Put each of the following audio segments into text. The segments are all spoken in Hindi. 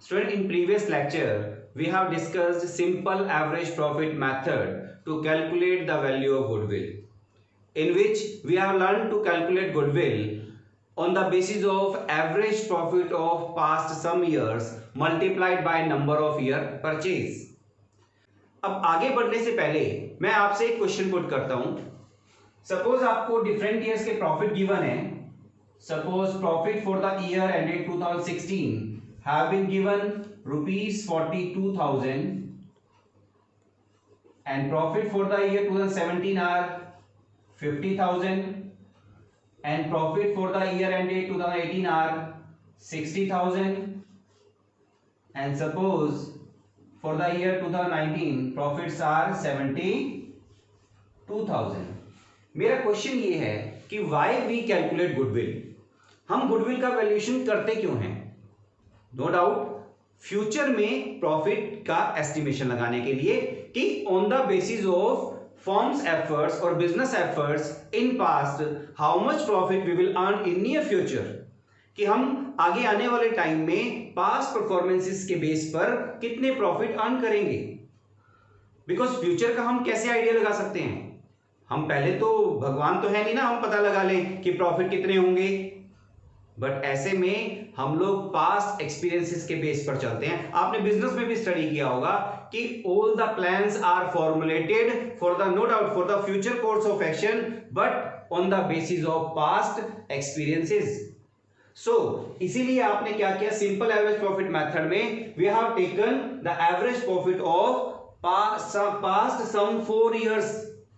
Student, in previous lecture, we have discussed simple average profit method to calculate the value of goodwill, in which we have learned to calculate goodwill on the basis of average profit of past some years multiplied by number of year purchase. अब आगे बढ़ने से पहले मैं आपसे एक क्वेश्चन पुट करता हूं. सपोज आपको डिफरेंट ईयर्स के प्रॉफिट गिवन है. Suppose profit for the year ended 2016 have been given rupees 42,000 and profit for the year 2017 are 50,000 and profit for the year ended 2018 are 60,000 and suppose for the year 2019 profits are 72,000. मेरा क्वेश्चन ये है कि why we calculate goodwill. हम गुडविल का वैल्यूएशन करते क्यों हैं? नो डाउट फ्यूचर में प्रॉफिट का एस्टिमेशन लगाने के लिए कि on the basis of firm's efforts और business efforts in past how much profit we will earn in near future, कि हम आगे आने वाले टाइम में पास्ट परफॉर्मेंसेस के बेस पर कितने प्रॉफिट अर्न करेंगे. बिकॉज फ्यूचर का हम कैसे आइडिया लगा सकते हैं? हम पहले तो भगवान तो है नहीं ना, हम पता लगा लें कि प्रॉफिट कितने होंगे. बट ऐसे में हम लोग पास्ट एक्सपीरियंसेस के बेस पर चलते हैं. आपने बिजनेस में भी स्टडी किया होगा कि all the plans are formulated for the no doubt for the future course of action but on the basis of past experiences. So इसीलिए आपने क्या किया, सिंपल एवरेज प्रॉफिट मेथड में we have taken the average profit of past some 4 years.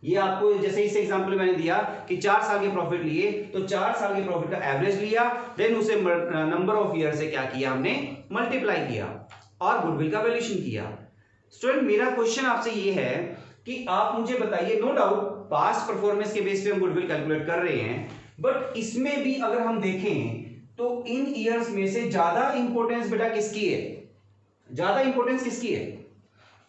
ये आपको जैसे इस एग्जांपल मैंने दिया कि 4 साल के प्रॉफिट लिए तो 4 साल के प्रॉफिट का एवरेज लिया, देन उसे नंबर ऑफ ईयर से क्या किया, हमने मल्टीप्लाई किया और गुडविल का वैल्यूएशन किया. स्टूडेंट, मेरा क्वेश्चन आपसे ये है कि आप मुझे बताइए, नो डाउट पास्ट परफॉर्मेंस के बेस पे हम गुडविल कैलकुलेट कर रहे हैं, बट इसमें भी अगर हम देखें तो इन ईयर्स में से ज्यादा इंपॉर्टेंस बेटा किसकी है? ज्यादा इंपॉर्टेंस किसकी है?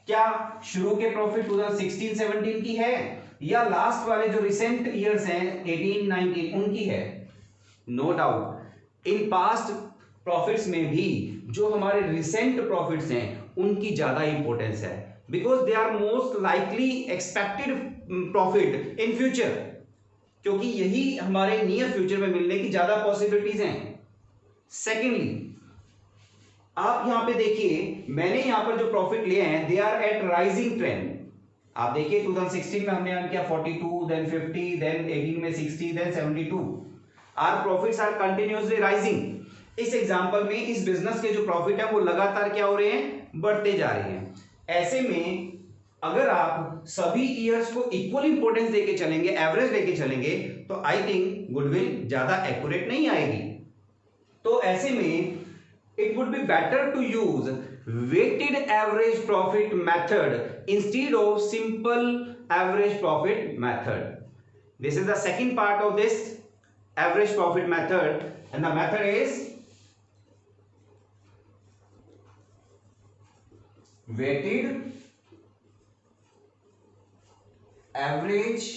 क्या शुरू के प्रॉफिट 2016-17 की है या लास्ट वाले जो रिसेंट ईयर्स हैं 18-19 उनकी है? No doubt in past profits में भी जो हमारे रिसेंट प्रॉफिट्स हैं उनकी ज्यादा इंपॉर्टेंस है, because they are most likely expected profit in future, क्योंकि यही हमारे नियर फ्यूचर में मिलने की ज्यादा पॉसिबिलिटीज हैं. सेकेंडली, आप यहां पे देखिए, मैंने यहां पर जो प्रॉफिट लिए हैं they are at rising trend. आप देखिए 2016 में हमने अर्न किया 42, देन 50, देन 18 में 60, then 72. Our profits are continuously rising. इस एग्जांपल में इस बिजनेस के जो प्रॉफिट है वो लगातार क्या हो रहे हैं, बढ़ते जा रहे हैं. ऐसे में अगर आप सभी ईयर्स को इक्वल इंपॉर्टेंस देके चलेंगे, एवरेज लेके चलेंगे, तो आई थिंक गुडविल ज्यादा एक्यूरेट नहीं आएगी. तो ऐसे में it would be better to use weighted average profit method instead of simple average profit method. This is the second part of this average profit method, and the method is weighted average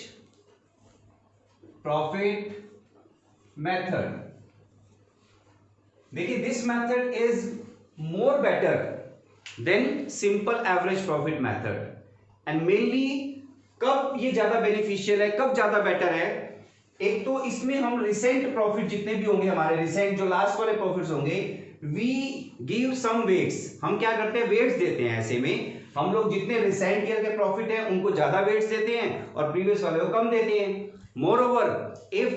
profit method. देखिए, this method is more better than simple average profit method. And mainly कब ये ज्यादा बेनिफिशियल है, कब ज्यादा बेटर है? एक तो इसमें हम रिसेंट प्रॉफिट जितने भी होंगे, हमारे रिसेंट जो लास्ट वाले प्रॉफिट्स होंगे, वी गिव सम वेट्स. हम क्या करते हैं, वेट्स देते हैं. ऐसे में हम लोग जितने रिसेंट ईयर के प्रॉफिट हैं उनको ज्यादा वेट्स देते हैं और प्रीवियस वाले को कम देते हैं. Moreover if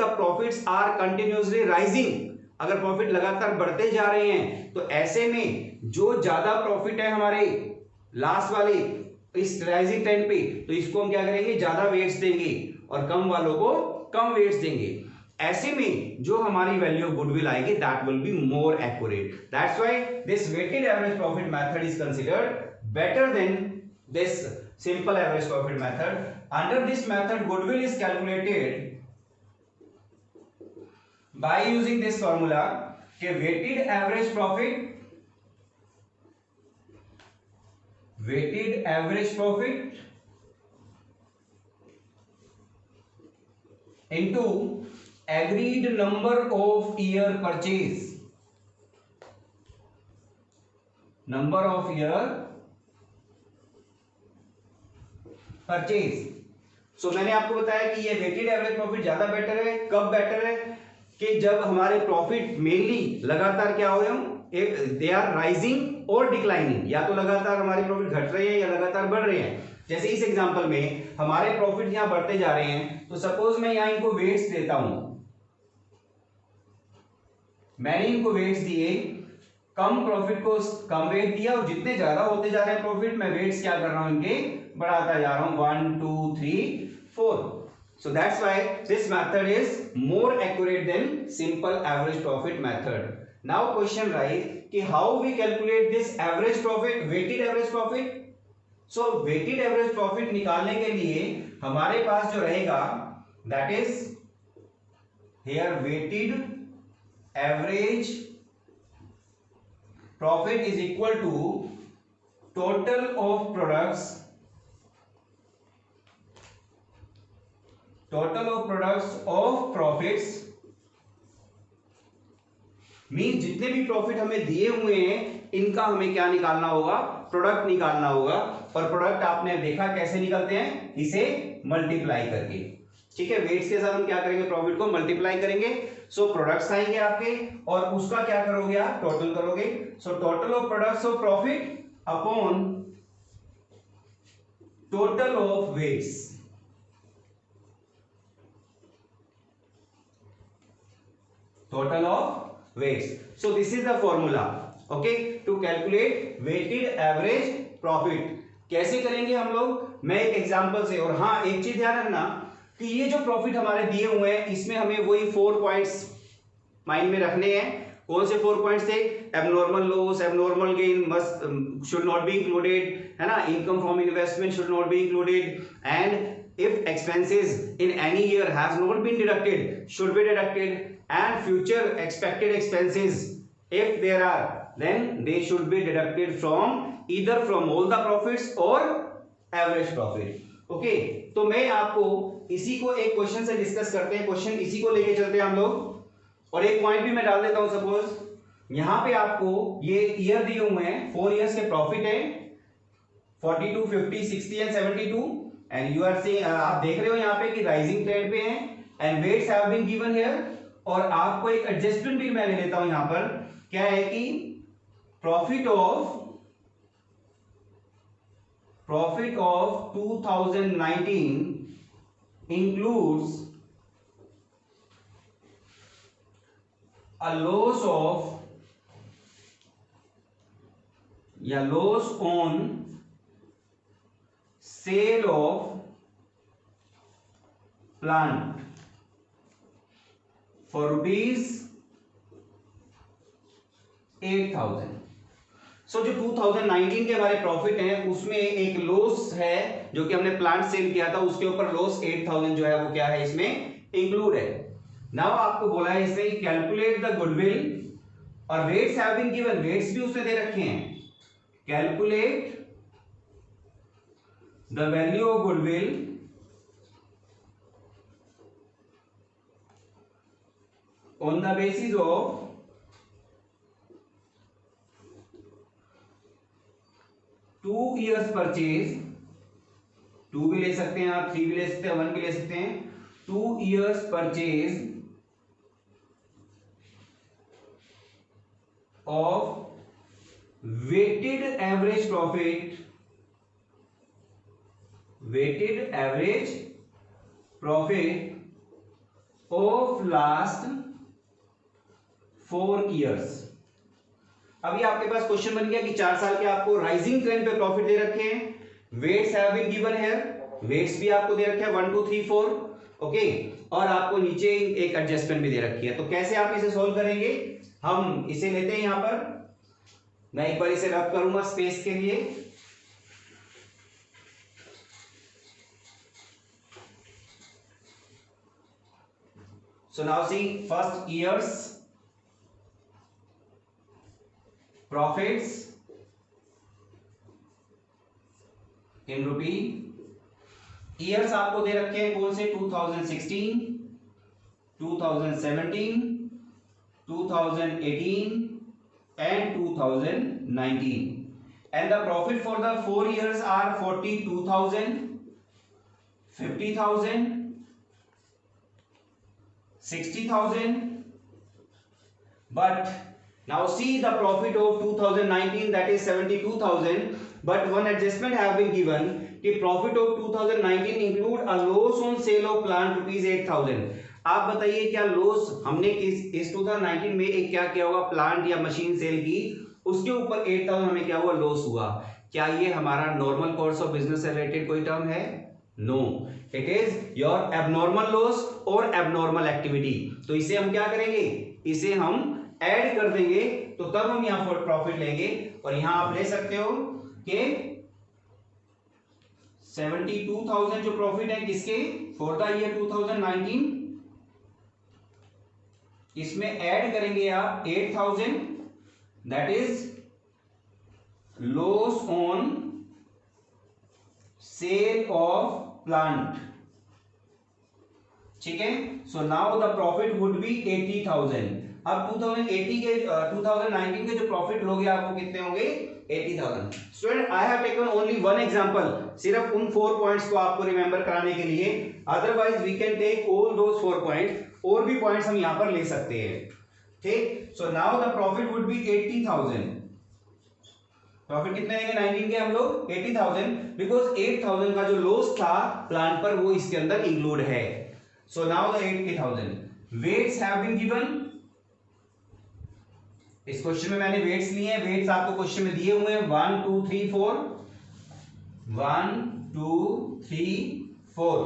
the profits are continuously rising, अगर प्रॉफिट लगातार बढ़ते जा रहे हैं तो ऐसे में जो ज्यादा प्रॉफिट है हमारे लास्ट वाले इस राइजिंग ट्रेंड पे, तो इसको हम क्या करेंगे, ज्यादा वेट्स देंगे और कम वालों को कम वेट्स देंगे. ऐसे में जो हमारी वैल्यू ऑफ गुडविल आएगी that will be more accurate. That's why this weighted average profit method is considered better than this simple average profit method. Under this method goodwill is calculated by using this formula के weighted average profit into agreed number of year purchase. Number of year purchase. So मैंने आपको बताया कि ये वेटेड एवरेज प्रॉफिट ज्यादा बेटर है। कब बेटर है? कि जब हमारे प्रॉफिट मेनली लगातार क्या हो रहे हो, दे आर राइजिंग और डिक्लाइनिंग, या तो लगातार हमारे प्रॉफिट घट रहे हैं या लगातार बढ़ रहे हैं। जैसे इस एग्जांपल में हमारे प्रॉफिट यहां बढ़ते जा रहे हैं, तो सपोज मैं यहां इनको वेट्स देता हूं, मैंने इनको वेट्स दिए, कम प्रॉफिट को कम वेट दिया, और जितने ज्यादा होते जा रहे हैं प्रॉफिट, मैं वेट्स क्या कर रहा हूं इनके बढ़ाता जा रहा हूं, 1 2 3 4। So that's why this method is more accurate than simple average profit method. Now question rise कि how we calculate this average profit, weighted average profit? So weighted average profit निकालने के लिए हमारे पास जो रहेगा that is here weighted average profit is equal to total of products, total of products of profits mean जितने भी प्रॉफिट हमें दिए हुए हैं इनका हमें क्या निकालना होगा, प्रोडक्ट निकालना होगा। और प्रोडक्ट आपने देखा कैसे निकलते हैं, इसे मल्टीप्लाई करके। ठीक है, वेट्स के साथ हम क्या करेंगे, प्रॉफिट को मल्टीप्लाई करेंगे। सो प्रोडक्ट्स आएंगे आपके, और उसका क्या करोगे आप, टोटल करोगे। So total of products of profit upon total of weights, total of weights. So this is the formula, okay, to calculate weighted average profit. कैसे करेंगे हम लोग, मैं एक एग्जांपल से। और हाँ, एक चीज ध्यान रखना कि ये जो प्रॉफिट हमारे दिए हुए हैं इसमें हमें वही 4 पॉइंट्स माइंड में रखने हैं। कौन से 4 पॉइंट्स थे, abnormal loss, abnormal gain must should not be included, है ना, income from investment should not be included, and if expenses in any year has not been deducted should be deducted, and future expected expenses if there are then they should be deducted from either from all the profits or average profit. Okay, तो मैं आपको इसी को एक क्वेश्चन से डिस्कस करते हैं, क्वेश्चन इसी को लेके चलते हैं हम लोग। और एक पॉइंट भी मैं डाल देता हूं, सपोज यहां पे आपको ये ईयर दिए हुए हैं, 4 इयर्स के प्रॉफिट है 42 50 60 and 72, and you are seeing, आप देख रहे हो यहाँ पे कि राइजिंग ट्रेंड पे हैं, and weights have been given here. और आपको एक एडजस्टमेंट भी मैं ले लेता हूं यहां पर, क्या है कि profit of 2019 includes a loss on sale of plant for rupees 8,000। सो जो 2019 के हमारे प्रॉफिट हैं उसमें एक लॉस है जो कि हमने प्लांट सेल किया था, उसके ऊपर लॉस 8,000 जो है वो क्या है इसमें इंक्लूड है। नाउ आपको बोला है इसमें कैलकुलेट द गुडविल, और weights have been given, weights भी उसने दे रखे हैं। Calculate the value of goodwill on the basis of 2 years purchase, 2 भी ले सकते हैं आप, 3 भी ले सकते हैं, 1 भी ले सकते हैं, 2 years purchase of weighted average profit, weighted average profit of last 4 years। अभी आपके पास क्वेश्चन बन गया कि 4 साल के आपको राइजिंग ट्रेंड पे प्रॉफिट दे रखे हैं, weights have been given here, weights भी आपको दे रखे हैं 1 2 3 4, ओके, और आपको नीचे एक एडजस्टमेंट भी दे रखी है। तो कैसे आप इसे सॉल्व करेंगे, हम इसे लेते हैं यहां पर, मैं एक बार इसे रब करूंगा स्पेस के लिए। So now see first year's profits in rupee, years आपको दे रखे हैं कौन से, 2016, 2017, 2018, and 2019, and the profit for the 4 years are 42,000, 50,000, 60,000. But now see the profit of 2019, that is 72,000, but one adjustment have been given कि profit of 2019 include a loss on sale of plant rupees 8,000. आप बताइए क्या लॉस हमने इस 2019 में एक क्या किया होगा, प्लांट या मशीन सेल की, उसके ऊपर 8,000 हमें क्या हुआ, लॉस हुआ. क्या ये हमारा नॉर्मल कोर्स ऑफ बिजनेस से रिलेटेड कोई टर्म है? No, it is your abnormal loss और एबनॉर्मल एक्टिविटी. तो इसे हम क्या करेंगे, इसे हम ऐड कर देंगे, तो तब हम यहां पर प्रॉफिट लेंगे. और यहां आप ले सकते हो कि 72,000 जो प्रॉफिट है किसके, फॉर द ईयर 2019, इसमें ऐड करेंगे आप 8,000, that is loss on sale of plant. ठीक है, so now the profit would B 80,000. अब 2019 के जो प्रॉफिट लोगे आप वो कितने होंगे, 80,000. Student I have taken only one example, सिर्फ उन 4 पॉइंट्स को आपको रिमेंबर कराने के लिए. Otherwise we can take all those 4 points, और भी पॉइंट्स हम यहां पर ले सकते हैं. ठीक, सो now the profit would B 80,000. Profit कितने लेंगे 19 के हम लोग, 80,000, बिकॉज 8,000 का जो लॉस था प्लांट पर वो इसके अंदर इंक्लूड है. So now the 80,000 weights have been given. इस क्वेश्चन में मैंने वेट्स लिए हैं, वेट्स आपको क्वेश्चन में दिए हुए हैं 1 2 3 4, 1 2 3 4,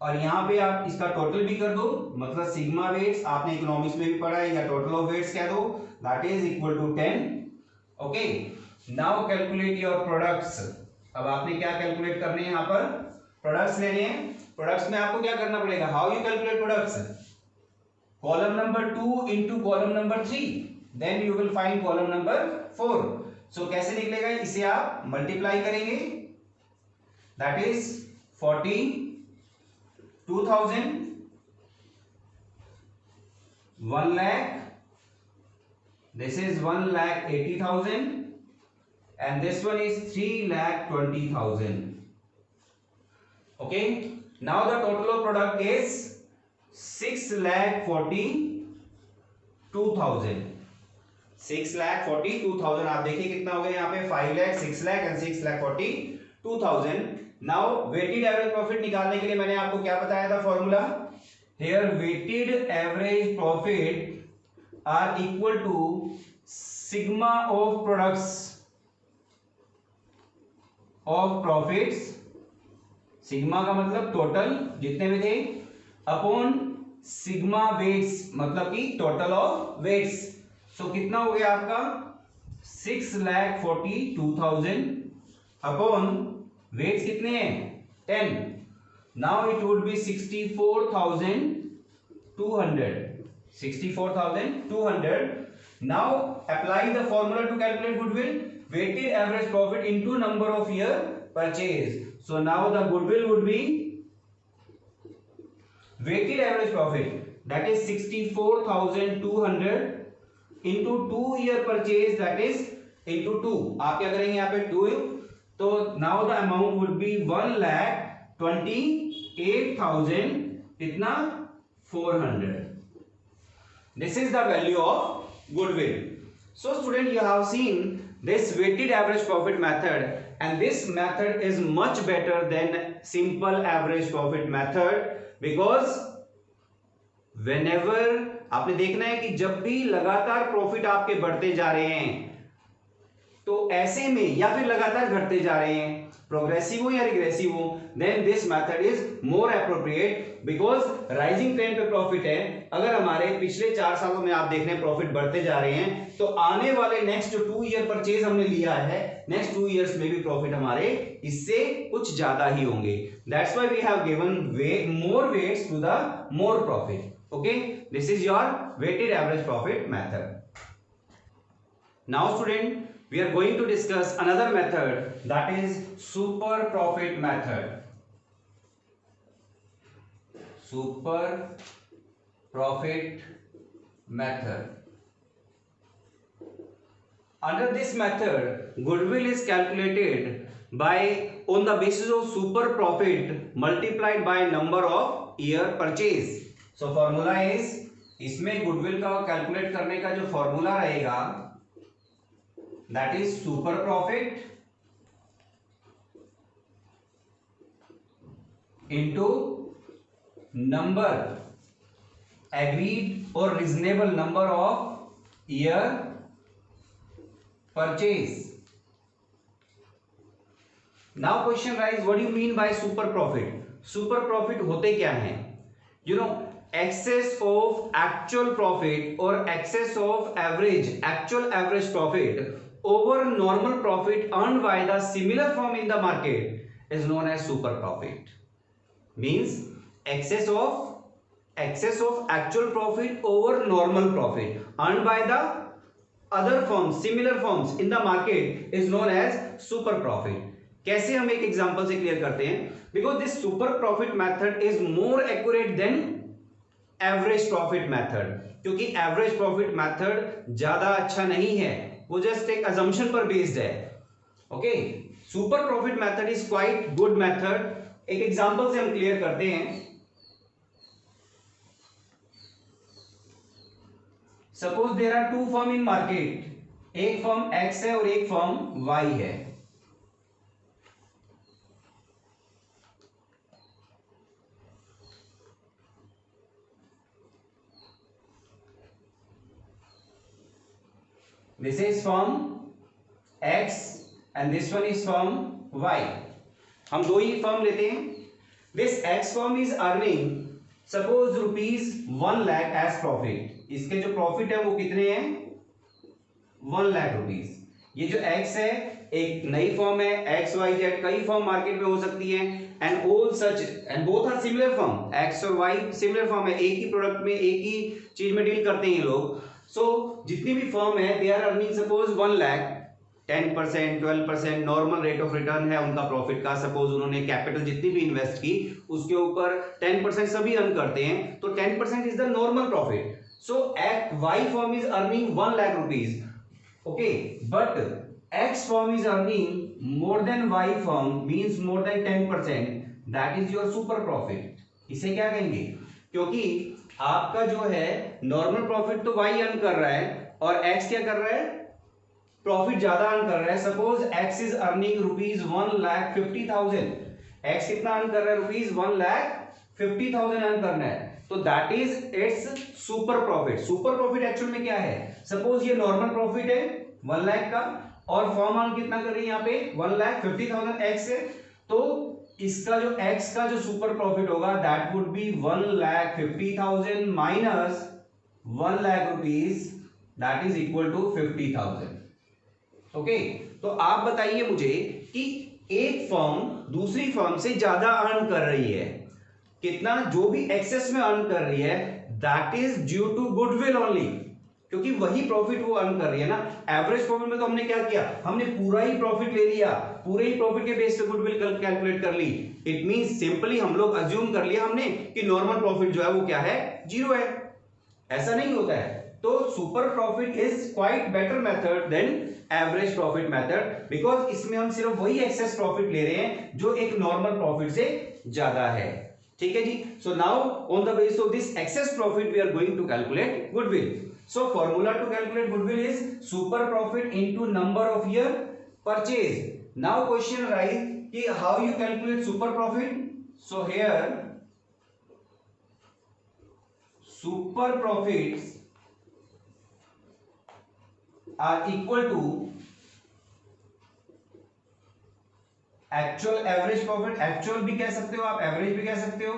और यहां पे आप इसका टोटल भी कर दो, मतलब सिग्मा वेट्स आपने इकोनॉमिक्स में भी पढ़ा है, या टोटल ऑफ वेट्स कह दो, that is equal to 10. Okay, now calculate your products. अब आपने क्या कैलकुलेट करने हैं, यहां पर प्रोडक्ट्स लेने हैं. प्रोडक्ट्स में आपको क्या करना पड़ेगा, how you calculate products, column number 2 into column number 3, then you will find column number 4. so कैसे निकलेगा, इसे आप मल्टीप्लाई करेंगे, that is 42,000, 1 lakh, this is 1,80,000, and this one is 3,20,000. okay, now the total of product is 6,42,000. 6,42,000. आप देखिए कितना हो गया यहाँ पे, 5 lakh, 6 lakh and 6,42,000. Now weighted average profit निकालने के लिए मैंने आपको क्या बताया था formula, here weighted average profit are equal to sigma of products of profits, sigma का मतलब टोटल जितने भी थे, अपॉन सिग्मा वेट्स मतलब कि टोटल ऑफ वेट्स. सो कितना हो गया आपका 6,42,000 अपॉन वेट्स कितने हैं 10. Now it would be 64,200. 64,200. Now apply the formula to calculate goodwill, weighted average profit into number of year purchase. So now the goodwill would be weighted average profit, that is 64,200 into 2 year purchase, that is into 2. आप क्या करेंगे यहाँ पे 2, तो now the amount would be 1,28,000, कितना 400. This is the value of goodwill. So student, you have seen this weighted average profit method, and this method is much better than simple average profit method. Because whenever आपने देखना है कि जब भी लगातार प्रॉफिट आपके बढ़ते जा रहे हैं, तो ऐसे में या फिर लगातार घटते जा रहे हैं, प्रोग्रेसिव हो या रिग्रेसिव हो, then this method is more appropriate, because rising trend पे प्रॉफिट है. अगर हमारे पिछले 4 सालों में आप देख रहे हैं प्रॉफिट बढ़ते जा रहे हैं, तो आने वाले नेक्स्ट जो 2 ईयर परचेज हमने लिया है, नेक्स्ट 2 इयर्स में भी प्रॉफिट हमारे इससे कुछ ज्यादा ही होंगे. That's why we have given more weights to the more profit. Okay, this is your weighted average profit method. Now student, we are going to discuss another method, that is super profit method. Super profit method. Under this method, goodwill is calculated by on the basis of super profit multiplied by number of year purchase. So formula is, इसमें goodwill का calculate करने का जो formula रहेगा that is super profit into number agreed or reasonable number of year purchase. Now question rise, what do you mean by super profit? Super profit होते क्या हैं? You know, excess of actual profit or excess of actual average profit over normal profit earned by the similar firm in the market is known as super profit. Means excess of actual profit over normal profit earned by the other firms, similar firms in the market is known as super profit. कैसे हम एक एग्जांपल से क्लियर करते हैं? Because this super profit method is more accurate than average profit method. क्योंकि average profit method ज्यादा अच्छा नहीं है, वो जस्ट एक assumption पर बेस्ड है. Okay, super profit method is quite good method. एक एग्जांपल से हम क्लियर करते हैं. Suppose there are two firm in market, एक फर्म X है और एक फर्म Y है. This is firm X and this one is firm Y. हम दो ही फर्म लेते हैं. This X firm is earning suppose rupees 1 lakh as profit. इसके जो प्रॉफिट है वो कितने हैं? 1 लाख रुपीस. ये जो X है एक नई फर्म है, XYZ कई फर्म मार्केट में हो सकती है and all such and both are similar firm. X और Y सिमिलर फर्म है, एक ही प्रोडक्ट में एक ही चीज में डील करते हैं लोग. सो जितनी भी फर्म है they are earning suppose 1 lakh. 10% 12% normal rate of return है उनका प्रॉफिट का. सपोज उन्होंने कैपिटल जितनी भी इन्वेस्ट की उसके ऊपर 10% सभी अर्न करते हैं, तो 10% is the normal profit. So Y firm is earning 1 lakh rupees. Okay, but X firm is earning more than Y firm, means more than 10%. That is your super profit. इसे क्या कहेंगे? क्योंकि आपका जो है नॉर्मल प्रॉफिट तो Y अर्न कर रहा है और X क्या कर रहा है? प्रॉफिट ज्यादा अर्न कर रहा है. Suppose X is earning rupees 1,50,000. X कितना अर्न कर रहा है? रुपीज 1,50,000 अर्न करना है. तो that is it's super profit. Super profit actual में क्या है? सपोज ये नॉर्मल प्रॉफिट है 1 लाख का और फर्म अर्न कितना कर रही है यहाँ पे? 1,50,000 X है. तो इसका जो X का जो सुपर प्रॉफिट होगा that would be 1,50,000 minus 1 lakh rupees, that is equal to 50,000. Okay, तो आप बताइए मुझे कि एक फर्म दूसरी फर्म से ज्यादा अर्न कर रही है. कितना? जो भी एक्सेस में अर्न कर रही है that is due to goodwill only, क्योंकि वही प्रॉफिट वो अर्न कर रही है ना. एवरेज प्रॉफिट में तो हमने क्या किया? हमने पूरा ही प्रॉफिट ले लिया, पूरे ही प्रॉफिट के बेस पे गुडविल कैलकुलेट कर ली. इट मींस सिंपली हम लोग अज्यूम कर लिया हमने कि नॉर्मल प्रॉफिट जो है वो क्या है? 0 है. ऐसा नहीं होता है. तो super profit is quite better method than average profit method, because इसमें हम सिर्फ वही एक्सेस प्रॉफिट ले रहे हैं जो एक नॉर्मल प्रॉफिट से ज्यादा है. ठीक है जी. So now on the base of this excess profit we are going to calculate goodwill. So formula to calculate goodwill is super profit into number of year purchase. Now question rise कि how you calculate super profit. So here super profits are equal to actual average profit. Actual भी कह सकते हो आप, एवरेज भी कह सकते हो.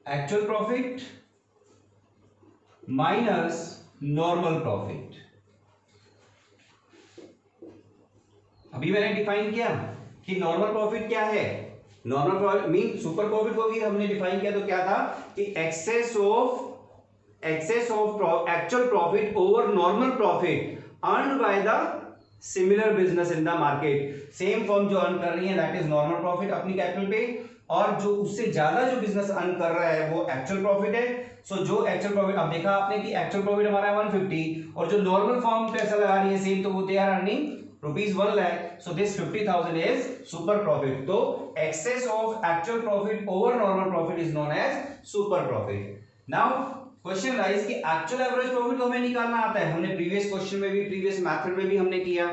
Actual profit minus normal profit. अभी मैंने डिफाइन किया कि नॉर्मल प्रॉफिट क्या है. Normal profit mean super profit को भी हमने डिफाइन किया तो क्या था कि excess of actual profit over normal profit earned by the similar business in the market. Same firm जो अर्न कर रही है दैट इज नॉर्मल प्रॉफिट अपनी कैपिटल पे, और जो उससे ज्यादा जो बिजनेस अर्न कर रहा है वो एक्चुअल प्रॉफिट है। सो जो एक्चुअल प्रॉफिट, अब देखा आपने कि एक्चुअल प्रॉफिट हमारा है 150 और जो नॉर्मल फॉर्म पैसा लगा रही है सेम, तो वो they are earning rupees 1 lakh. So this 50,000 is super profit. तो excess of actual profit over normal profit is known as super profit. Now question rise कि एक्चुअल एवरेज प्रॉफिट तो हमें निकालना आता है, हमने प्रीवियस क्वेश्चन में भी, प्रीवियस मेथड में भी हमने किया।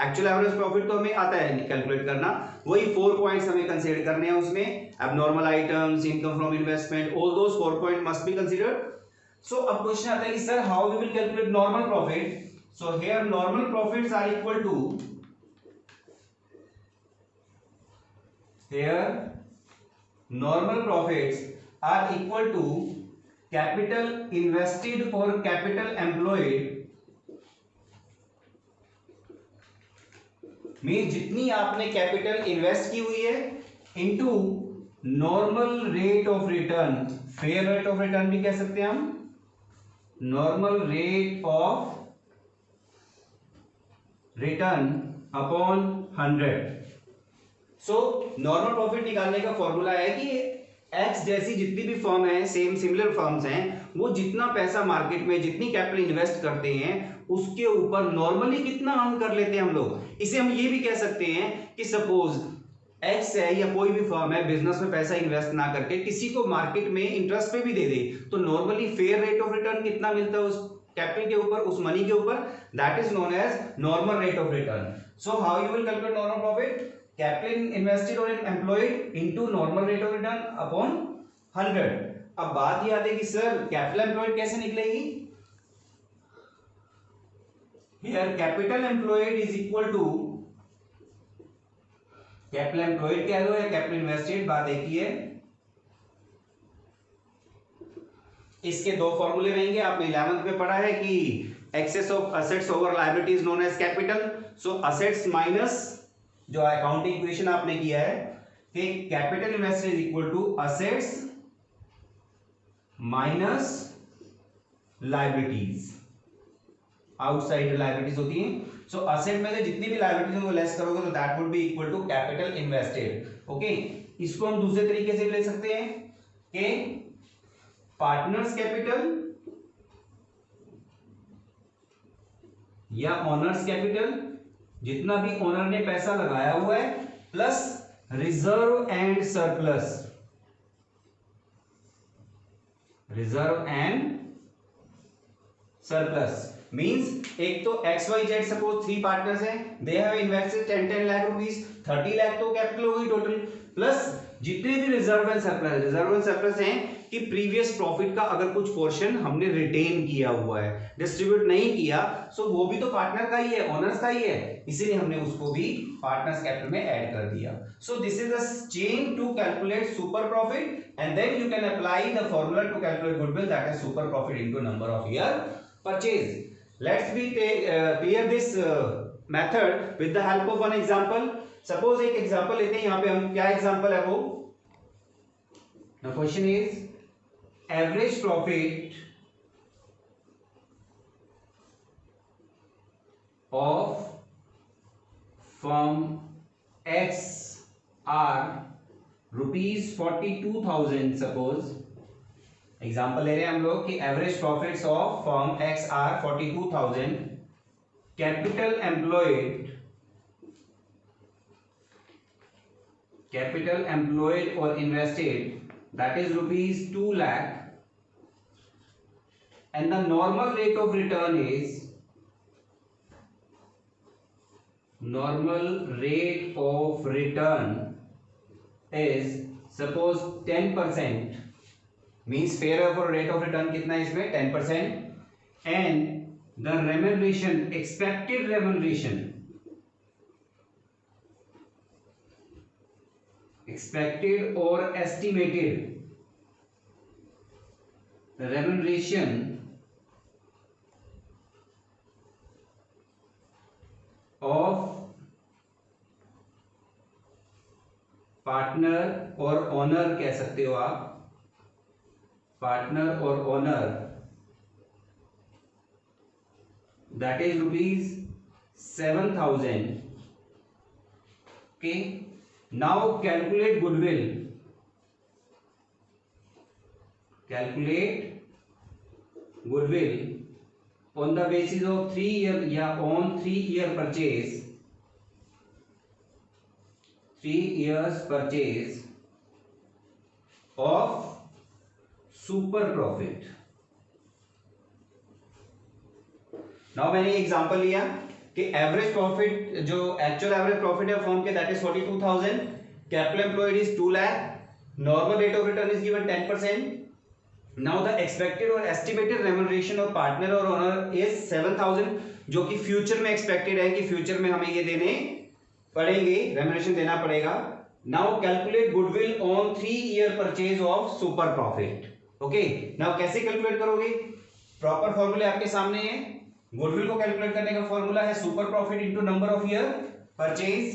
एक्चुअल एवरेज प्रॉफिट तो हमें आता है कैलकुलेट करना, वही 4 पॉइंट्स हमें कंसीडर करने हैं उसमें। Abnormal items, income from investment, all those 4 point must be considered. So अब क्वेश्चन आता है कि sir how we will calculate normal profit. So here normal profits are equal to, here normal profits are equal to capital invested or capital employed, mean जितनी आपने कैपिटल इन्वेस्ट की हुई है into normal rate of return, fair rate of return भी कह सकते हैं हम, normal rate of return upon 100। So normal profit निकालने का फॉर्मूला है कि एक्स जैसी जितनी भी फर्म है, सेम सिमिलर फर्म्स हैं, वो जितना पैसा मार्केट में, जितनी कैपिटल इन्वेस्ट करते हैं उसके ऊपर नॉर्मली कितना अर्न कर लेते हैं हम लोग। इसे हम ये भी कह सकते हैं कि सपोज एक्स है या कोई भी फर्म है, बिजनेस में पैसा इन्वेस्ट ना करके किसी को मार्केट में इंटरेस्ट पे भी दे दे, तो normally fair rate of return कितना मिलता है उस कैपिटल के ऊपर, उस मनी के ऊपर, that is known as normal rate of return. So how you will calculate normal profit, capital invested और employed into normal rate of return upon 100। अब बात ये आती है कि सर कैपिटल एम्प्लॉयड कैसे निकलेगी। Here capital employed is equal to, capital employed कह लो या कैपिटल इन्वेस्टेड, बात एक ही है। इसके दो फॉर्मूले रहेंगे, आपने 11th में पढ़ा है कि excess of assets over liabilities known as capital. So assets minus जो अकाउंटिंग इक्वेशन आपने किया है कि capital invested is equal to assets minus liabilities, outside liabilities होती हैं। सो असेट में से जितनी भी लायबिलिटीज को लेस करोगे तो that would be equal to capital invested. Okay, इसको हम दूसरे तरीके से ले सकते हैं कि पार्टनर्स कैपिटल या ओनर्स कैपिटल, जितना भी ओनर ने पैसा लगाया हुआ है, plus reserve and surplus, reserve and surplus means एक तो XYZ सपोज 3 पार्टनर्स हैं, they have invested 10 lakh rupees, 30 lakh तो कैपिटल हो गई टोटल, प्लस जितने भी रिजर्व एंड सरप्लस हैं कि प्रीवियस प्रॉफिट का अगर कुछ पोर्शन हमने रिटेन किया हुआ है, डिस्ट्रीब्यूट नहीं किया, सो वो भी तो पार्टनर का ही है, ओनर्स का ही है, इसीलिए हमने उसको भी पार्टनर्स कैपिटल में ऐड कर दिया। So this is the chain to calculate super profit and then you can apply the formula to calculate goodwill, that is super profit into number of year purchase. Let's be clear this method with the help of one example. Suppose एक एग्जांपल लेते हैं, यहां पे हम क्या एग्जांपल है वो, the question is average profit of firm X are ₹42,000। Suppose example ले रहे हैं हम लोग कि average profits of firm X are 42,000, capital employed और invested that is rupees 2 lakh, and the normal rate of return is, suppose 10%, means fair for rate of return कितना है इसमें 10%, and the remuneration, expected remuneration, expected or estimated remuneration of partner और ओनर कह सकते हो आप, पार्टनर और owner, that is ₹7,000। Okay, now calculate goodwill. Calculate goodwill on the basis of 3 year या on 3 year purchase, 3 years purchase of super profit. Now मैंने एग्जांपल लिया कि एवरेज प्रॉफिट, जो एक्चुअल एवरेज प्रॉफिट है फर्म के, that is 42,000, capital employed is 2 lakh, normal rate of return is given 10%। Now the expected और एस्टिमेटेड रेम्यूनरेशन ऑफ पार्टनर और ओनर इज 7,000, जो कि फ्यूचर में एक्सपेक्टेड है कि फ्यूचर में हमें ये देने पड़ेंगे, रेम्यूनरेशन देना पड़ेगा। Now calculate goodwill on 3 year purchase of super profit. Okay, now कैसे कैलकुलेट करोगे? प्रॉपर फॉर्मूले आपके सामने है। गुडविल को कैलकुलेट करने का फॉर्मूला है super profit into number of year purchase.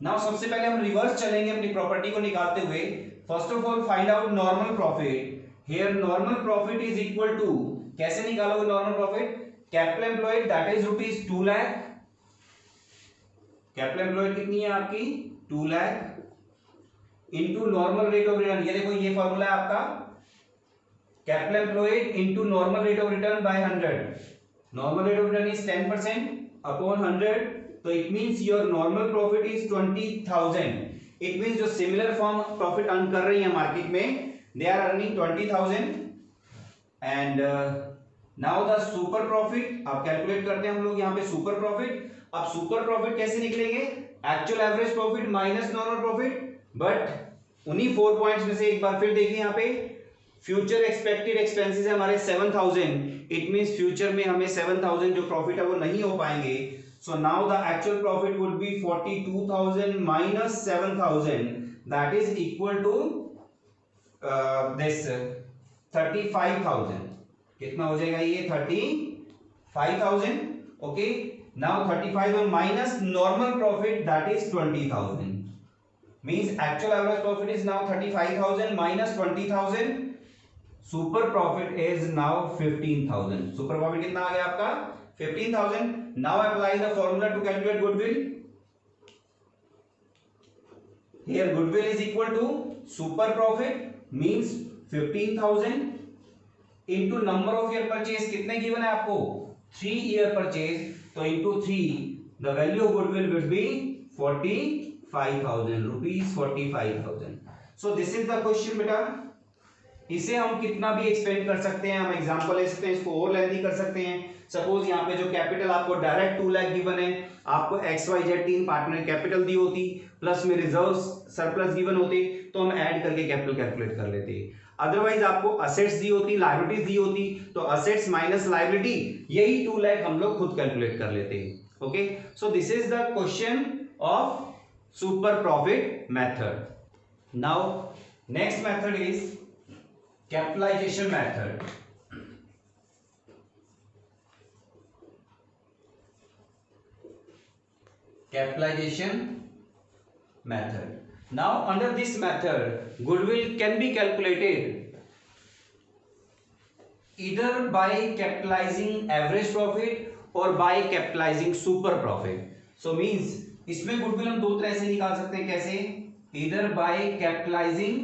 Now सबसे पहले हम रिवर्स चलेंगे अपनी प्रॉपर्टी को निकालते हुए। First of all find out normal profit. Here normal profit is equal to, कैसे निकालोगे normal profit? Capital employed that is rupees 2 lakh, capital employed कितनी है आपकी? 2 lakh, into normal rate of return. ये देखो ये फॉर्मूला है आपका, capital employed into normal rate of return by 100। Normal rate of return is 10% upon 100, तो it means your normal profit is 20,000। It means जो सिमिलर फॉर्म प्रॉफिट अर्न कर रही है मार्केट में, they are earning 20,000। And now the super profit आप कैलकुलेट करते हैं हम लोग यहाँ पे सुपर प्रॉफिट। अब सुपर प्रॉफिट कैसे निकलेंगे? Actual average profit minus normal profit, but उन्हीं 4 पॉइंट्स में से एक बार फिर देखिए यहाँ पे फ्यूचर एक्सपेक्टेड एक्सपेंसेस है हमारे 7,000। इट मींस फ्यूचर में हमें 7,000 जो प्रॉफिट है वो नहीं हो पाएंगे। So now the actual profit would be 42,000 minus 7,000, that is equal to this 35,000। कितना हो जाएगा ये? 35,000। Okay, now 35,000 minus normal profit that is 20,000, means actual average profit is now 35,000 minus 20,000, super profit is now 15,000। super profit कितना आ गया आपका? 15,000। now apply the formula to calculate goodwill। here goodwill is equal to super profit means 15,000 into number of year purchase। कितने गिवन है आपको? 3 year purchase, तो into 3 the value of goodwill would be 45,000 rupees, 45,000। so this is the question बेटा। इसे हम कितना भी एक्सपेंड कर सकते हैं, हम एग्जांपल ले सकते हैं, इसको और लेंथी कर सकते हैं। सपोज यहाँ पे जो कैपिटल आपको डायरेक्ट 2 लाख गिवन है, आपको XYZ 3 पार्टनर कैपिटल दी होती, प्लस में रिजर्व्स सरप्लस गिवन होते, तो हम ऐड करके कैपिटल कैलकुलेट कर लेते। अदरवाइज आपको असेट्स दी होती, लायबिलिटीज दी होती, तो असेट्स माइनस लायबिलिटी, यही 2 लाख हम लोग खुद कैलकुलेट कर लेते। Okay, so this is the question of super profit method। now next method is capitalization method। capitalization method, now under this method goodwill can be calculated either by capitalizing average profit or by capitalizing super profit। so means इसमें गुडविल हम 2 तरह से निकाल सकते हैं। कैसे? इधर बाय कैपिटलाइजिंग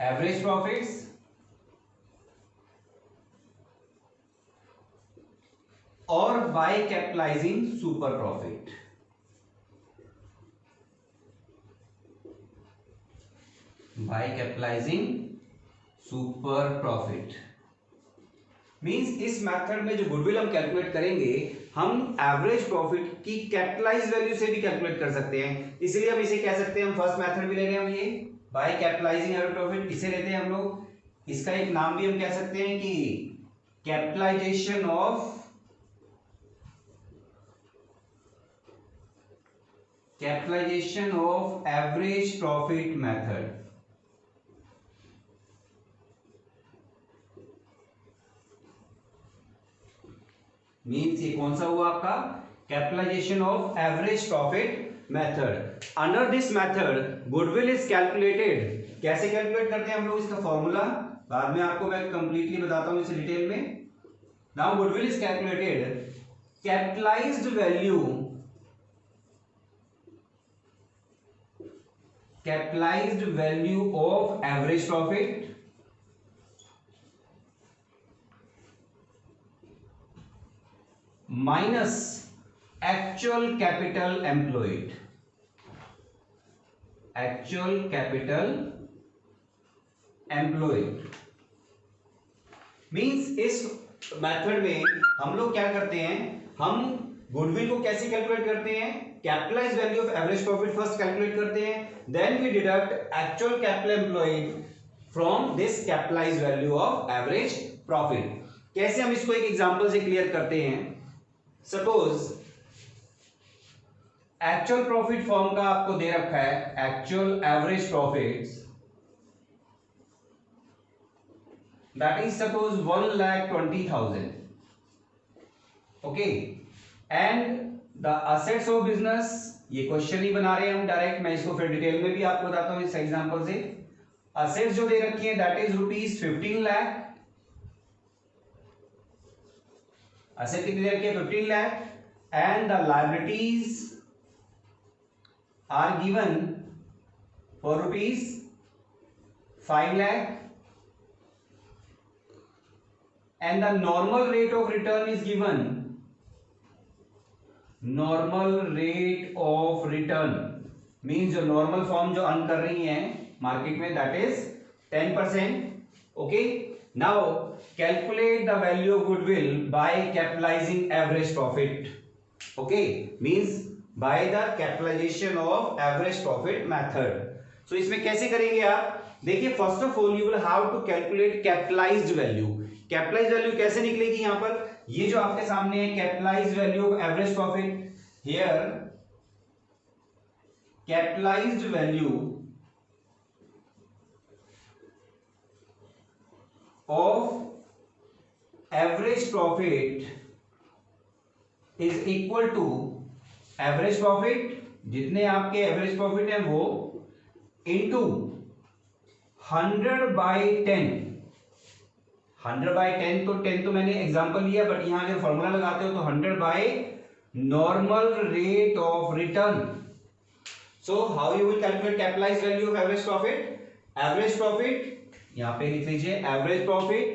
एवरेज प्रॉफिट्स और by capitalising super profit. By capitalising super profit means इस मेथड में जो गुडविल हम कैलकुलेट करेंगे, हम एवरेज प्रॉफिट की कैपिटलाइज वैल्यू से भी कैलकुलेट कर सकते हैं। इसलिए हम इसे कह सकते हैं, हम फर्स्ट मेथड भी ले रहे हैं, हम ये बाय कैपिटलाइजिंग एवरेज प्रॉफिट इसे लेते हैं हम लोग। इसका एक नाम भी हम कह सकते हैं कि capitalisation of average profit method. Means ये कौन सा हुआ आपका? Capitalisation of average profit method. Under this method goodwill is calculated. कैसे कैलकुलेट करते हैं हम लोग? इसका फॉर्मूला बाद में आपको मैं कंप्लीटली बताता हूं इसे डिटेल में। Now goodwill is calculated, capitalised value capitalised value of average profit minus actual capital employed, actual capital employed means इस मेथड में हम लोग क्या करते हैं, हम गुडविल को कैसे कैलकुलेट करते हैं, capitalise value of average profit first calculate करते हैं, then we deduct actual capital employed from this capitalise value of average profit. कैसे हम इसको एक एग्जांपल से क्लियर करते हैं। सपोज एक्चुअल प्रॉफिट फॉर्म का आपको दे रखा है, actual average profits that is suppose 1,20,000 okay, and the assets of business, ये क्वेश्चन ही बना रहे हैं हम डायरेक्ट, मैं इसको फिर डिटेल में भी आपको बताता हूं इस एग्जांपल से। असेट्स जो दे रखी है that is rupees 15 lakh, asset कितनी दे रखी है 15 lakh, and the liabilities are given for rupees 5 lakh, and the normal rate of return is given, normal rate of return means जो normal फॉर्म जो अर्न कर रही है मार्केट में that is 10%. okay, now calculate the value of goodwill by capitalizing average profit. okay, means by the capitalization of average profit method. so इसमें कैसे करेंगे आप, देखिए first of all you will have to calculate capitalised value. Capitalised value कैसे निकलेगी, यहां पर ये जो आपके सामने है capitalised value of average profit, here capitalised value of average profit is equal to average profit, जितने आपके एवरेज प्रॉफिट है वो, इनटू 100/10। 100/10 तो 10 तो मैंने एग्जांपल लिया, बट यहां अगर फॉर्मूला लगाते हो तो 100 by normal rate of return. So how you will calculate capitalised value of average profit, average profit यहां पे लिख लीजिए, average profit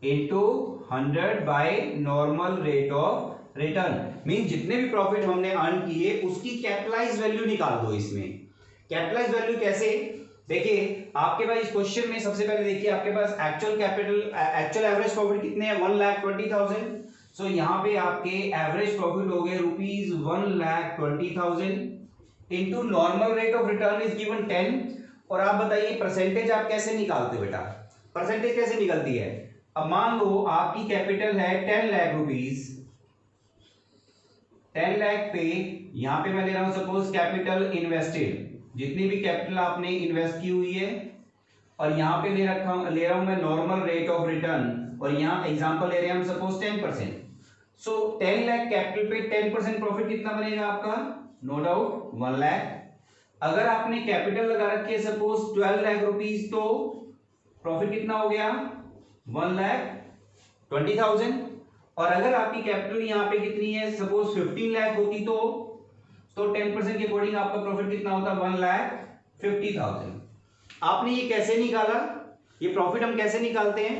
into 100 by normal rate of return, mean जितने भी प्रॉफिट हमने अर्न किए उसकी कैपिटलाइज वैल्यू निकाल दो। इसमें कैपिटलाइज वैल्यू कैसे, देखिए आपके पास इस क्वेश्चन में सबसे पहले देखिए आपके पास actual capital, actual average profit कितने हैं 1,20,000। सो यहाँ पे आपके एवरेज प्रॉफिट हो गए rupees 1,20,000 into normal rate of return is given 10। और आप बताइए परसेंटेज आप कैसे निकालते हो बेटा, परसेंटेज कैसे निकलती है। अब मान लो आपकी कैपिटल है 10 लाख रुपीज, 10 लाख पे यहां पे मैं ले रहा हूं सपोज कैपिटल इन्वेस्टेड, जितनी भी कैपिटल आपने इन्वेस्ट की हुई है, और यहां पे ले रहा हूं मैं नॉर्मल रेट ऑफ रिटर्न, और यहां एग्जांपल ले रहे हैं हम सपोज 10%। सो 10 लाख कैपिटल पे 10% प्रॉफिट कितना बनेगा आपका, नो डाउट 1 लाख। अगर आपने कैपिटल लगा रखी है सपोज 12 लाख रुपीज, तो प्रॉफिट कितना हो गया 1,20,000। और अगर आपकी कैपिटल यहाँ पे कितनी है सपोज 15 लाख होती तो 10% के अकॉर्डिंग आपका प्रॉफिट कितना होता 1,50,000। आपने ये कैसे निकाला, ये प्रॉफिट हम कैसे निकालते हैं,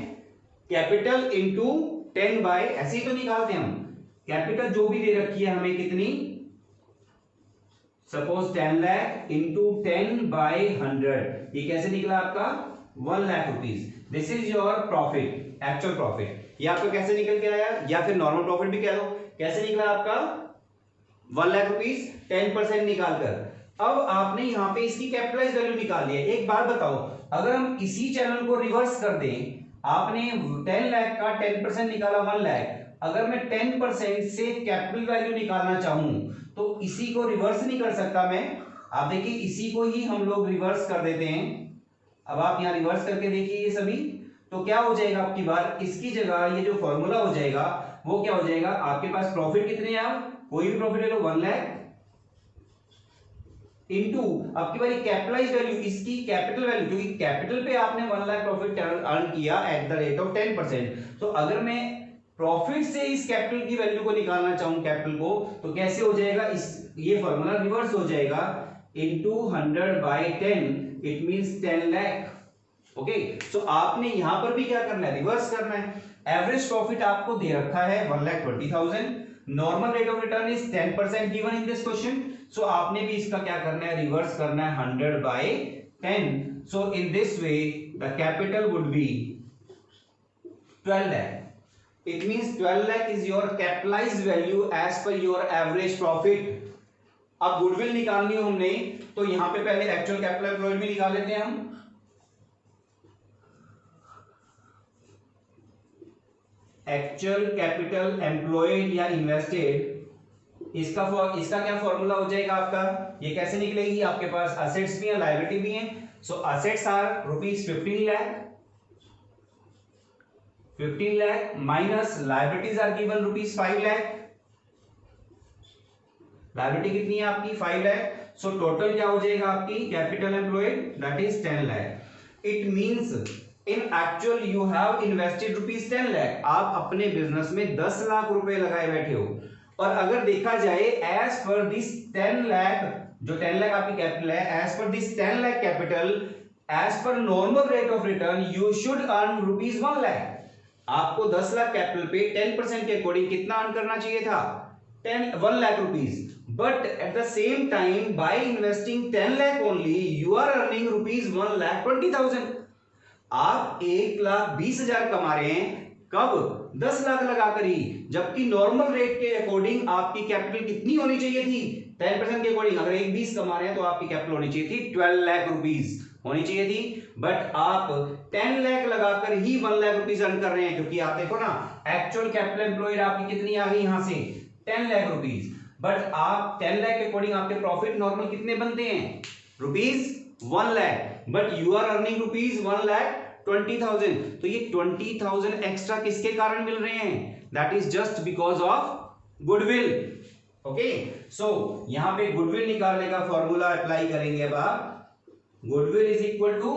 कैपिटल इंटू 10 बाय, ऐसे ही तो निकालते हैं हम। कैपिटल जो भी दे रखी है हमें कितनी, सपोज 10 लाख इंटू 10 बाय 100, ये कैसे निकला आपका 1 lakh rupees. This is your profit, actual profit. ये आपका कैसे निकल के आया, या फिर नॉर्मल प्रॉफिट भी कह दो, कैसे निकला आपका 1 लाख रुपीज 10% निकालकर। अब आपने यहां पे इसकी कैपिटलाइज वैल्यू निकाल ली है। एक बात बताओ, अगर हम इसी चैनल को रिवर्स कर दें, आपने 10 लाख का 10% निकाला 1 लाख, अगर मैं 10% से कैपिटल वैल्यू निकालना चाहूं तो इसी को रिवर्स नहीं कर सकता मैं। आप देखिए इसी को ही हम लोग रिवर्स कर देते हैं। अब आप यहां रिवर्स करके देखिए ये सभी, तो क्या हो जाएगा आपकी बार, इसकी जगह ये जो फॉर्मूला हो जाएगा वो क्या हो जाएगा, आपके पास प्रॉफिट कितने हैं, आप कोई भी प्रॉफिट ले लो 1 लाख इनटू आपकी बारी कैपिटलाइज वैल्यू, इसकी कैपिटल वैल्यू, क्योंकि कैपिटल पे आपने 1 लाख प्रॉफिट अर्न किया एट द रेट ऑफ 10%। तो अगर मैं प्रॉफिट से इस कैपिटल की वैल्यू को निकालना चाहूं कैपिटल को, तो कैसे हो जाएगा, इस ये फॉर्मूला रिवर्स हो जाएगा, into 100 by 10 it means 10 lakh. Okay, so आपने यहां पर भी क्या करना है, रिवर्स करना है। एवरेज प्रॉफिट आपको दे रखा है 1,20,000, normal rate of return is 10% given in this question, so आपने भी इसका क्या करना है, रिवर्स करना है 100 by 10। So in this way the capital would be 12 lakh. It means 12 lakh is your capitalized value as per your average profit. अब गुडविल निकालनी हो हमने, तो यहां पे पहले एक्चुअल कैपिटल एम्प्लॉयड भी निकाल लेते हैं हम। एक्चुअल कैपिटल एम्प्लॉयड या इन्वेस्टेड, इसका क्या फॉर्मूला हो जाएगा आपका, ये कैसे निकलेगी, आपके पास असेट्स भी हैं लायबिलिटी भी हैं। So assets are rupees 15 lakh, 15 lakh minus liabilities are given rupees 5 lakh, liability कितनी है आपकी 5 लाख, सो टोटल क्या हो जाएगा आपकी capital employed, that is 10 lakh. It means in actual you have invested rupees 10 lakh, आप अपने बिजनेस में 10 लाख रुपए लगाए बैठे हो, और अगर देखा जाए एज पर दिस 10 लाख, जो 10 लाख आपकी कैपिटल है, as per this 10 lakh capital, as per normal rate of return you should earn rupees 1 lakh. आपको 10 लाख कैपिटल पे 10% के अकॉर्डिंग कितना अर्न करना चाहिए था, 1 lakh rupees, but at the same time by investing 10 lakh only you are earning rupees 1,20,000। आप 1,20,000 कमा रहे हैं, कब, 10 लाख लगाकर ही, जबकि नॉर्मल रेट के अकॉर्डिंग आपकी कैपिटल कितनी होनी चाहिए थी, 10% के अकॉर्डिंग अगर 1,20 कमा रहे हैं तो आपकी कैपिटल होनी चाहिए थी 12 लाख रुपीज होनी चाहिए थी, बट आप 10 लाख लगाकर ही 1 लाख रुपीज अर्न कर रहे हैं, क्योंकि आप देखो ना एक्चुअल कैपिटल एम्प्लॉयड आपकी कितनी आ गई यहां से 10 लाख रुपीज, बट आप 10 लाख के अकॉर्डिंग आपके प्रॉफिट नॉर्मल कितने बनते हैं, rupees 1 lakh, but you are earning rupees 1,20,000। तो ये 20,000 एक्स्ट्रा किसके कारण मिल रहे हैं, that is just because of goodwill. Okay, so यहां पे गुडविल निकालने का फॉर्मूला अप्लाई करेंगे। अब आप goodwill is equal to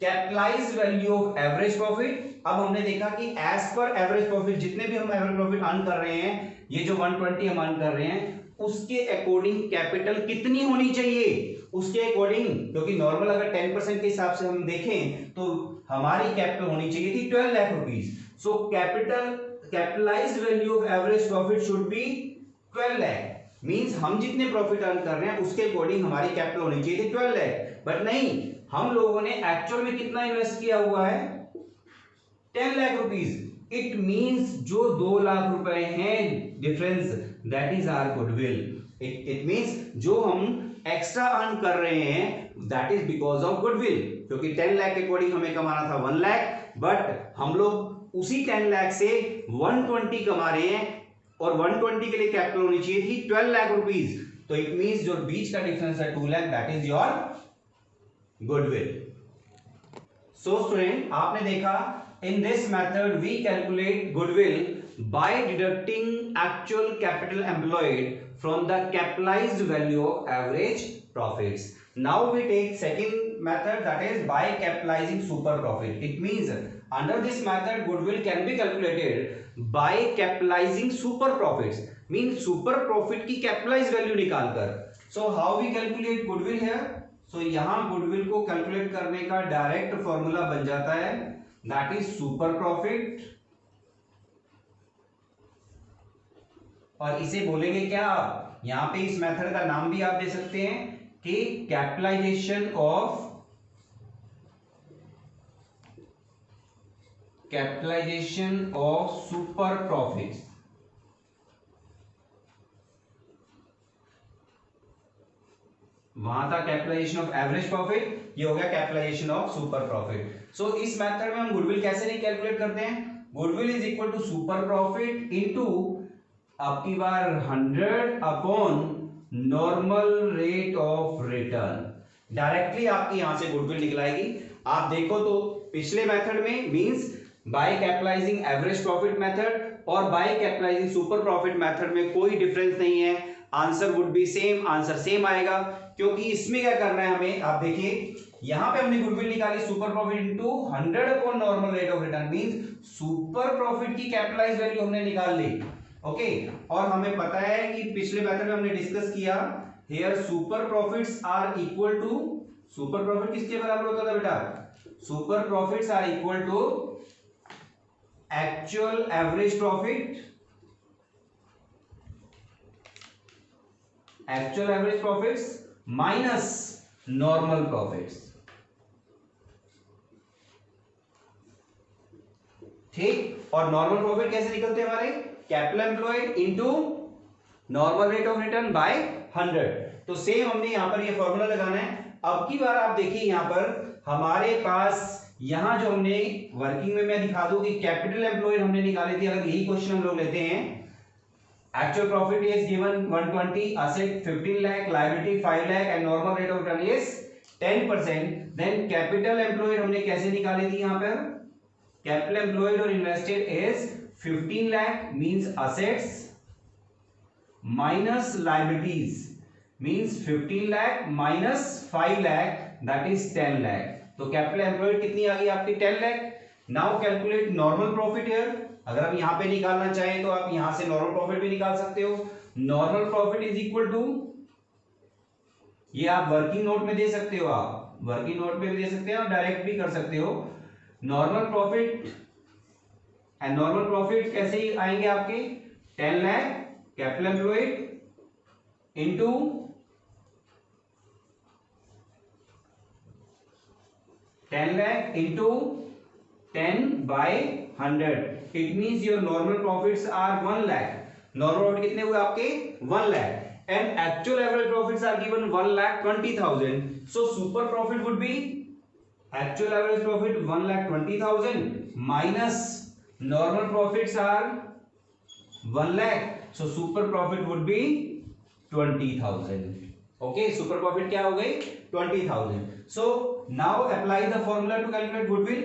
capitalised value of average profit. अब हमने देखा कि एज पर एवरेज प्रॉफिट, जितने भी हम एवरेज प्रॉफिट अर्न कर रहे हैं, ये जो 120 हम अर्न कर रहे हैं, उसके अकॉर्डिंग कैपिटल कितनी होनी चाहिए, उसके अकॉर्डिंग, क्योंकि नॉर्मल अगर 10% के हिसाब से हम देखें तो हमारी कैपिटल होनी चाहिए थी 12 lakh rupees. So capitalised value of average profit should be 12 lakh, means हम जितने प्रॉफिट अर्न कर रहे हैं उसके अकॉर्डिंग हमारी कैपिटल होनी चाहिए थी 12 लाख, बट नहीं, हम लोगों ने एक्चुअल में कितना इन्वेस्ट किया हुआ है, 10 लाख रुपीज। इट मींस जो 2 लाख रुपए हैं difference, that is our goodwill. It means जो हम एक्स्ट्रा अर्न कर रहे हैं that is because of goodwill, क्योंकि 10 लाख के अकॉर्डिंग हमें कमाना था 1 लाख, बट हम लोग उसी 10 लाख से 120 कमा रहे हैं, और 120 के लिए कैपिटल होनी चाहिए थी 12 लाख रुपीज। तो इट मींस जो बीच का डिफरेंस है 2 lakh, that is your goodwill. So student, आपने देखा in this method we calculate goodwill by deducting actual capital employed from the capitalised value of average profits. Now we take second method, that is by capitalising super profit. It means under this method goodwill can be calculated by capitalising super profits, means super profit की कैपिटलाइज्ड वैल्यू निकालकर। So how we calculate goodwill here, so यहां गुडविल को कैलकुलेट करने का डायरेक्ट फॉर्मूला बन जाता है, दैट इज सुपर प्रॉफिट, और इसे बोलेंगे क्या आप, यहां पे इस मेथड का नाम भी आप दे सकते हैं कि कैपिटलाइजेशन ऑफ सुपर प्रॉफिट्स। वहां था कैपिटलाइजेशन ऑफ एवरेज प्रॉफिट, ये हो गया capitalisation of super profit. So इस मेथड में हम गुडविल कैसे कैलकुलेट करते हैं, goodwill is equal to super profit into आपकी बार 100 upon normal rate of return. Directly आपकी यहां से गुडविल निकलाएगी। आप देखो तो पिछले मेथड में means by capitalising average profit method और by capitalising super profit method में कोई डिफरेंस नहीं है, answer would be same, answer same आएगा, क्योंकि इसमें क्या करना है हमें, आप देखिए यहां पे हमने गुडविल निकाली super profit into 100 upon normal rate of return, means super profit की कैपिटलाइज वैल्यू हमने निकाल ली। ओके, और हमें पता है कि पिछले मेथड में हमने डिस्कस किया, here super profits are equal to, super profit किसके बराबर होता था बेटा? Super profits are equal to actual average profit, actual average profits minus normal profits. ठीक, और नॉर्मल प्रॉफिट कैसे निकलते हैं हमारे? Capital employed into normal rate of return by 100। तो सेम हमने यहां पर ये फॉर्मूला लगाना है। अब की बार आप देखिए यहां पर हमारे पास, यहां जो हमने वर्किंग में मैं दिखा दूं कि कैपिटल एम्प्लॉयड हमने निकाली थी। अगर यही क्वेश्चन हम लोग लेते हैं, actual profit is given 120, asset 15 lakh, liability 5 lakh and normal rate of return is 10%, then capital employed हमने कैसे निकाली थी? यहां पर कैपिटल एम्प्लॉयड और invested is 15 lakh means assets minus liabilities, means 15 lakh minus 5 lakh, that is 10 lakh. तो कैपिटल एम्प्लॉयड कितनी आ गई आपकी? 10 lakh. Now calculate normal profit here. अगर आप यहां पे निकालना चाहें तो आप यहां से नॉर्मल प्रॉफिट भी निकाल सकते हो। Normal profit is equal to, ये आप वर्किंग नोट में दे सकते हो, आप वर्किंग नोट में भी दे सकते हो और डायरेक्ट भी कर सकते हो। Normal profit and normal profit कैसे आएंगे आपके? 10 lakh capital employed into 10 lakh into 10 by 100, it means your normal profits are 1 lakh. Normal profit कितने हुए आपके? 1 lakh. And actual average profits are given 1,20,000. So super profit would be, actual average profit 1,20,000 minus normal profits are 1 lakh. So super profit would be 20,000. Okay, super profit क्या हो गई? 20,000. So now apply the formula to calculate goodwill.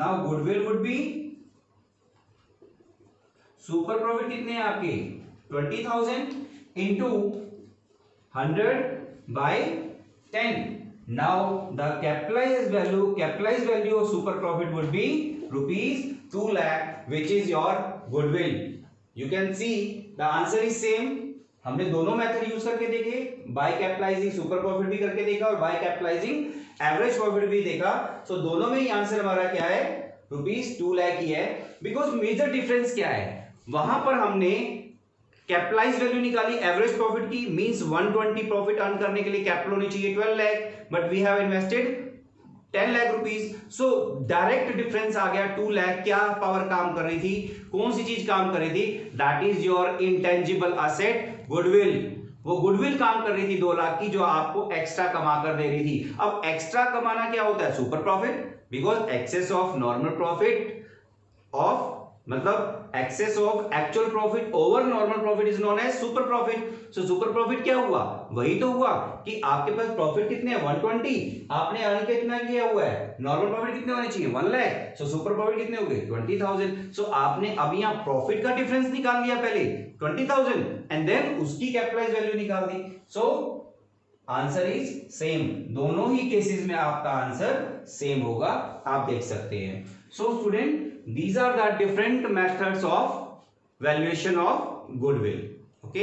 Now goodwill would be, super profit कितने हैं आपके? 20,000 into 100 by 10. Now the capitalized value of super profit would be rupees 2 lakh, which is your goodwill. You can see the answer is same. हमने दोनों मेथड यूज करके देखे, बाय कैपिटलाइजिंग सुपर प्रॉफिट भी करके देखा और बाय कैपिटलाइजिंग एवरेज प्रॉफिट भी देखा। सो दोनों में ही आंसर हमारा क्या है? रुपीज 2 लाख ही है। बिकॉज मेजर डिफरेंस क्या है? वहां पर हमने कैपिटलाइज वैल्यू निकाली एवरेज प्रॉफिट की, मींस 120 प्रॉफिट अर्न करने के लिए कैपिटल होनी चाहिए 12 lakh, but we have invested 10 lakh rupees. So direct difference आ गया 2 लाख। क्या पावर काम कर रही थी? कौन सी चीज काम कर रही थी? That is your intangible asset goodwill. वो गुडविल काम कर रही थी 2 लाख की, जो आपको एक्स्ट्रा कमा कर दे रही थी। अब एक्स्ट्रा कमाना क्या होता है? Super profit, because excess of normal profit of, मतलब excess of actual profit over normal profit is known as super profit. So super profit क्या हुआ? वही तो हुआ कि आपके पास प्रॉफिट कितने हैं? 120, आपने अर्न कितना किया हुआ है? नॉर्मल प्रॉफिट कितने होने चाहिए? 1 लाख। सो सुपर प्रॉफिट कितने हो गए? 20,000। सो आपने अभी यहां प्रॉफिट का डिफरेंस निकाल लिया पहले 20,000 एंड देन उसकी कैपिटलाइज वैल्यू निकाल दी। So answer is same. दोनों ही केसेस में आपका आंसर सेम होगा, आप देख सकते हैं। So student, these are the different methods of valuation of goodwill. Okay.